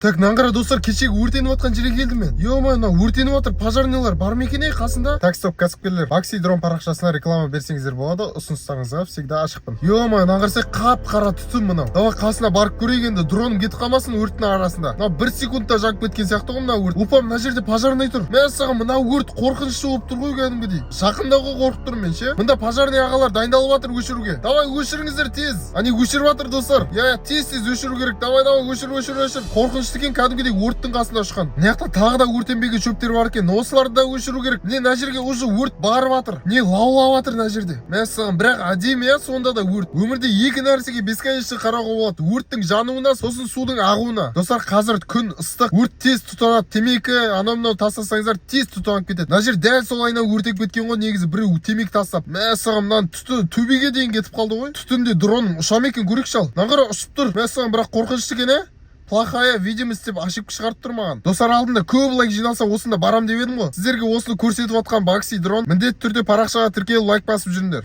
Так, наңғара достар, кешегі өртеніп жатқан жерге келдім мен. Ё-моё, мына өртеніп жатыр, пожарныйлар бар ма екен қасында? Так, стоп, кәсіпкерлер. Макси дрон парақшасына реклама берсеңіздер болады, ұсыныстарыңызға всегда ашықпын. Ё-моё, наңғарсақ қап-қара түтін мынау. Давай қасына барып көрейік енді, дроным кетіп қалмасын өрттің арасында. Мына 1 секундта жанып кеткен сияқты ғой мына өрт. Опа, мына жерде пожарный тұр. Мәссаған, мына өрт қорқынышты болып тұр ғой кәдімгідей. Жақындауға қорқып тұрмын мен ше. Мында пожарный ағалар дайындалып жатыр өшіруге. Давай өшіріңіздер тез. Ани өшіріп жатыр достар. Тез өшіру керек. Давай, өшір. Қорқынышты екен, кәдімгідей өрттің қасында ұшқан. Мына жақта тағы да өртенбеген шөптер бар екен. Осыларды да өшіру керек. Мына жерге уже өрт барып жатыр. Лаулап жатыр мына жерде. Мәссаған, бірақ әдемі сонда да өрт. Өмірде екі нәрсеге бесконечно қарауға болады. Өрттің жануына, сосын судың ағуына. Достар, қазір күн ыстық. Өрт тез тұтанады. Темекі анау-мынау тастасаңыздар тез тұтанып кетеді. Мына жер дәл сол айна өртеп кеткен ғой, негізі біреу темекі тастап. Мәссаған, мынаны түтін төбеге дейін кетіп қалды ғой. Түтінде дрон ұша ма екен, көрейікші ал. Нағара ұшып тұр. Мәссаған, бірақ қорқынышты екен, плохая видимость деп ошибка шығарып тұр маған. Достар, алдында көп лайк жиналса осында барам деп едім ғой. Сіздерге осыны көрсетіп жатқан Макси дрон міндетті түрде парақшаға тіркеліп лайк басып жүріңдер.